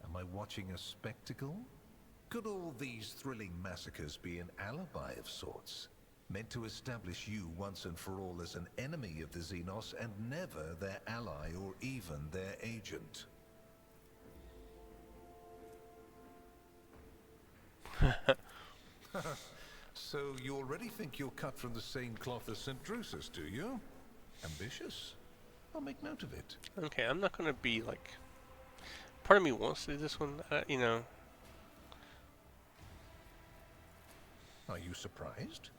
am I watching a spectacle? Could all these thrilling massacres be an alibi of sorts? Meant to establish you once and for all as an enemy of the Xenos and never their ally or even their agent. So you already think you're cut from the same cloth as St. Drusus, do you? Ambitious? I'll make note of it. Okay, I'm not gonna be like... Part of me wants to do this one, you know. Are you surprised?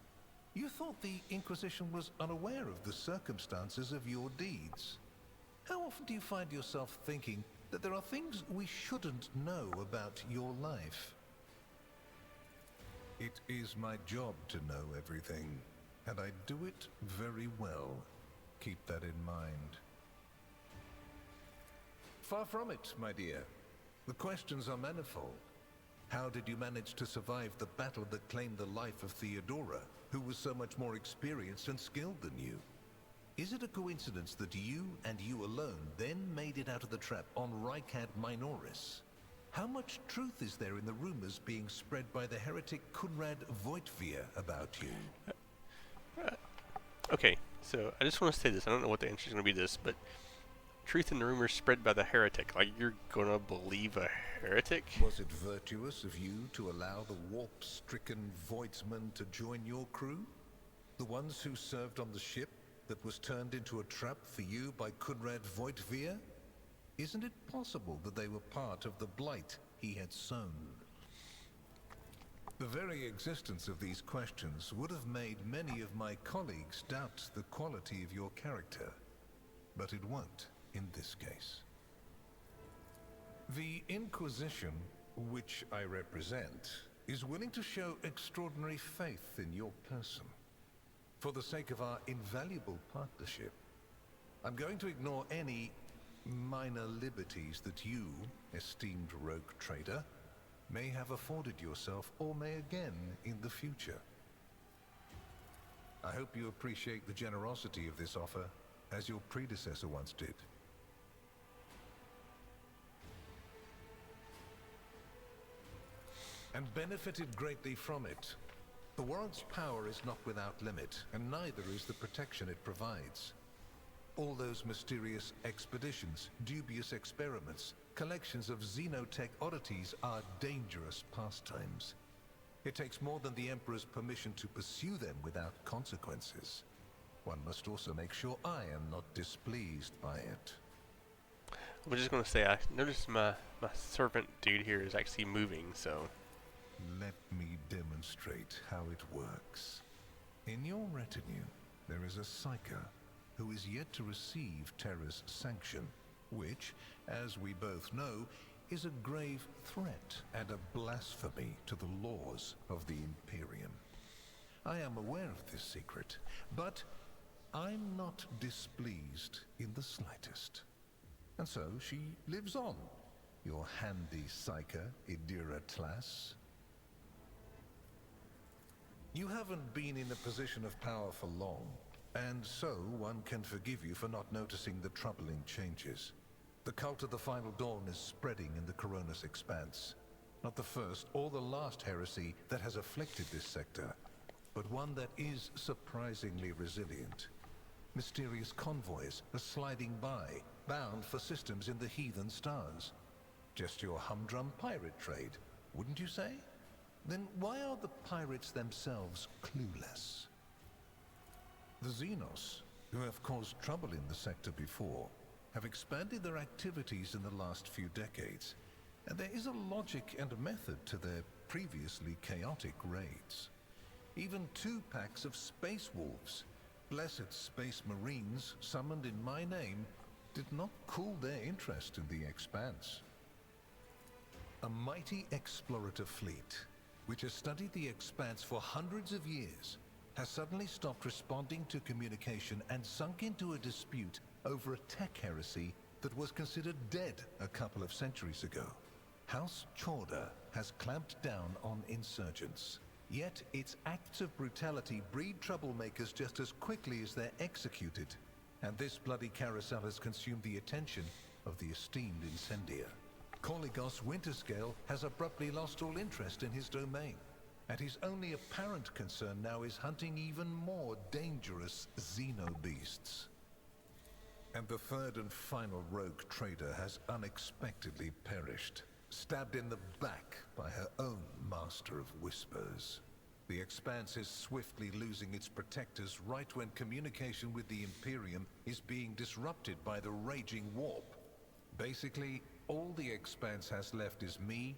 You thought the Inquisition was unaware of the circumstances of your deeds. How often do you find yourself thinking that there are things we shouldn't know about your life? It is my job to know everything, and I do it very well. Keep that in mind. Far from it, my dear. The questions are manifold. How did you manage to survive the battle that claimed the life of Theodora, who was so much more experienced and skilled than you? Is it a coincidence that you and you alone then made it out of the trap on Rykad Minoris? How much truth is there in the rumors being spread by the heretic Kunrad Voitvir about you? Okay, so I just want to say this. I don't know what the answer is going to be to this, but truth in the rumors spread by the heretic. Like, you're going to believe a heretic? Was it virtuous of you to allow the warp-stricken Voidsmen to join your crew? The ones who served on the ship that was turned into a trap for you by Kunrad Voitvir? Isn't it possible that they were part of the blight he had sown? The very existence of these questions would have made many of my colleagues doubt the quality of your character, but it won't in this case. The Inquisition, which I represent, is willing to show extraordinary faith in your person. For the sake of our invaluable partnership, I'm going to ignore any minor liberties that you, esteemed rogue trader, may have afforded yourself or may again in the future. I hope you appreciate the generosity of this offer, as your predecessor once did. and benefited greatly from it. The world's power is not without limit, and neither is the protection it provides. All those mysterious expeditions, dubious experiments, collections of xenotech oddities are dangerous pastimes. It takes more than the Emperor's permission to pursue them without consequences. One must also make sure I am not displeased by it. I'm just going to say, I noticed my servant dude here is actually moving, so... Let me demonstrate how it works. In your retinue, there is a psyker who is yet to receive Terra's sanction, which, as we both know, is a grave threat and a blasphemy to the laws of the Imperium. I am aware of this secret, but I'm not displeased in the slightest. And so she lives on, your handy psyker, Idira Tlas. You haven't been in a position of power for long, and so one can forgive you for not noticing the troubling changes. The cult of the Final Dawn is spreading in the Koronus Expanse. Not the first or the last heresy that has afflicted this sector, but one that is surprisingly resilient. Mysterious convoys are sliding by, bound for systems in the heathen stars. Just your humdrum pirate trade, wouldn't you say? Then why are the pirates themselves clueless? The Xenos, who have caused trouble in the sector before, have expanded their activities in the last few decades, and there is a logic and a method to their previously chaotic raids. Even 2 packs of space wolves, blessed space marines summoned in my name, did not cool their interest in the Expanse. A mighty explorative fleet, which has studied the Expanse for hundreds of years, has suddenly stopped responding to communication and sunk into a dispute over a tech heresy that was considered dead a couple of centuries ago. House Chorda has clamped down on insurgents, yet its acts of brutality breed troublemakers just as quickly as they're executed, and this bloody carousel has consumed the attention of the esteemed incendiar. Koligos Winterscale has abruptly lost all interest in his domain, and his only apparent concern now is hunting even more dangerous xenobeasts. And the third and final rogue trader has unexpectedly perished, stabbed in the back by her own master of whispers. The Expanse is swiftly losing its protectors right when communication with the Imperium is being disrupted by the raging warp. Basically, all the Expanse has left is me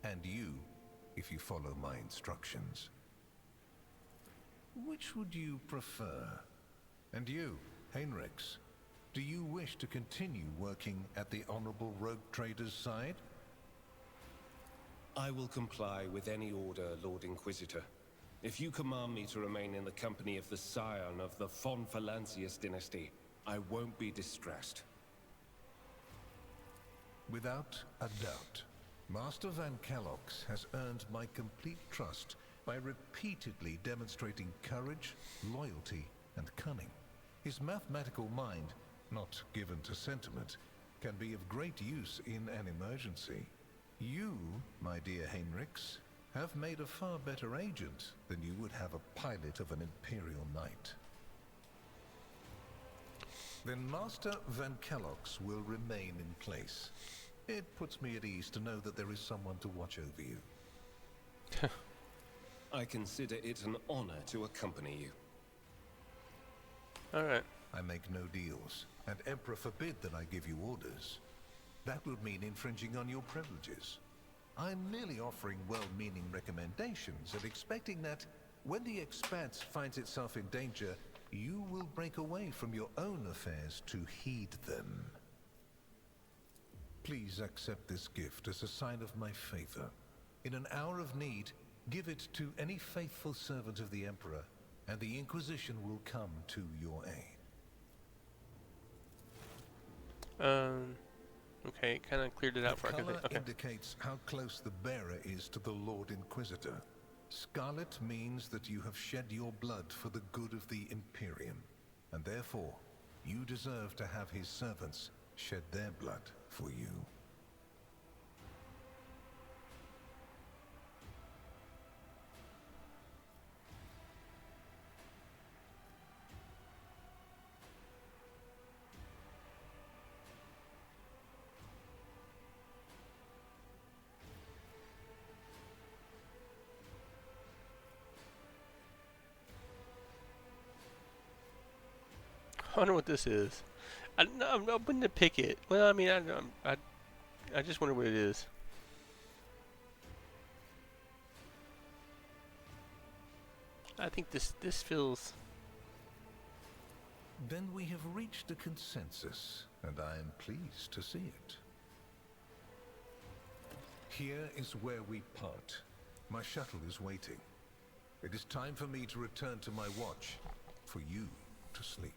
and you, if you follow my instructions. Which would you prefer? And you, Heinrichs, do you wish to continue working at the Honorable Rogue Trader's side? I will comply with any order, Lord Inquisitor. If you command me to remain in the company of the scion of the Von Valancius dynasty, I won't be distressed. Without a doubt, Master Van Kellogg's has earned my complete trust by repeatedly demonstrating courage, loyalty, and cunning. His mathematical mind, not given to sentiment, can be of great use in an emergency. You, my dear Heinrichs, have made a far better agent than you would have a pilot of an Imperial Knight. Then Master Van Kellogg's will remain in place. It puts me at ease to know that there is someone to watch over you. I consider it an honor to accompany you. Alright. I make no deals, and Emperor forbid that I give you orders. That would mean infringing on your privileges. I'm merely offering well-meaning recommendations and expecting that, when the Expanse finds itself in danger, you will break away from your own affairs to heed them. Please accept this gift as a sign of my favor. In an hour of need, give it to any faithful servant of the Emperor, and the Inquisition will come to your aid. Okay, it kind of cleared it out for The us. color Okay. indicates how close the bearer is to the Lord Inquisitor. Scarlet means that you have shed your blood for the good of the Imperium, and therefore, you deserve to have his servants shed their blood for you. I wonder what this is. I'm open to pick it. Well, I mean, I just wonder what it is. I think this feels. Then we have reached a consensus, and I am pleased to see it. Here is where we part. My shuttle is waiting. It is time for me to return to my watch, for you to sleep,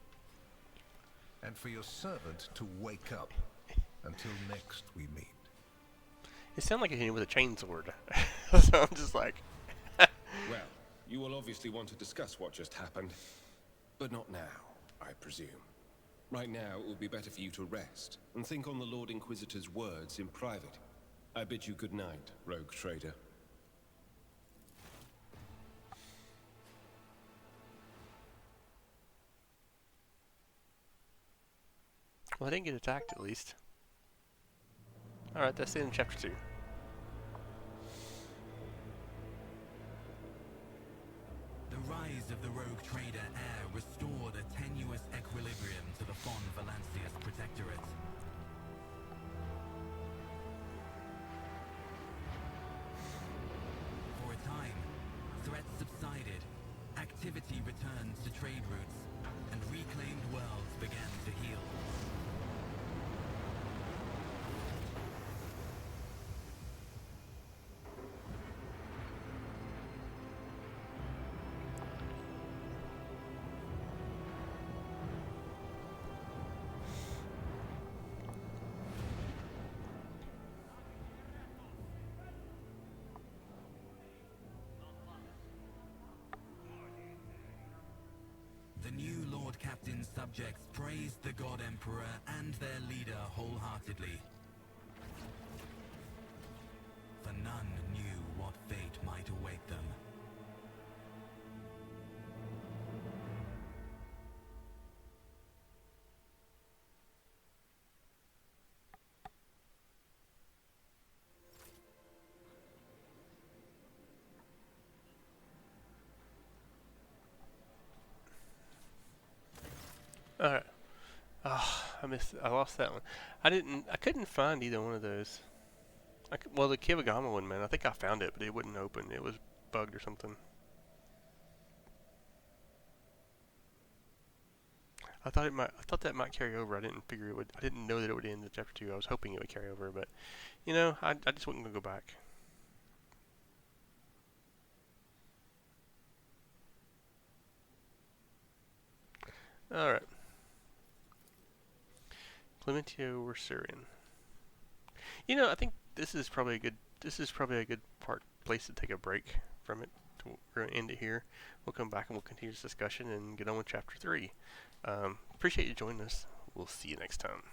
and for your servant to wake up. Until next we meet. It sounded like it hit him with a chainsword. So I'm just like. Well, you will obviously want to discuss what just happened. But not now, I presume. Right now, it would be better for you to rest and think on the Lord Inquisitor's words in private. I bid you good night, rogue trader. Well, I didn't get attacked at least. Alright, that's the end of chapter 2. The rise of the rogue trader heir restored a tenuous equilibrium to the Fon Valancius Protectorate. For a time, threats subsided, activity returned to trade routes, and reclaimed worlds began to heal. The new Lord Captain's subjects praised the God Emperor and their leader wholeheartedly. For none knew what fate might await them. Alright. Oh, I lost that one. I couldn't find either one of those. Well, the Kivagama one, man, I think I found it, but it wouldn't open. It was bugged or something. I thought that might carry over. I didn't figure it would. I didn't know that it would end in chapter 2. I was hoping it would carry over, but you know, I just wasn't gonna go back. All right. Clementio Rersurian. You know, I think this is probably a good. This is probably a good place to take a break from it. We're gonna end it here. We'll come back and we'll continue this discussion and get on with chapter 3. Appreciate you joining us. We'll see you next time.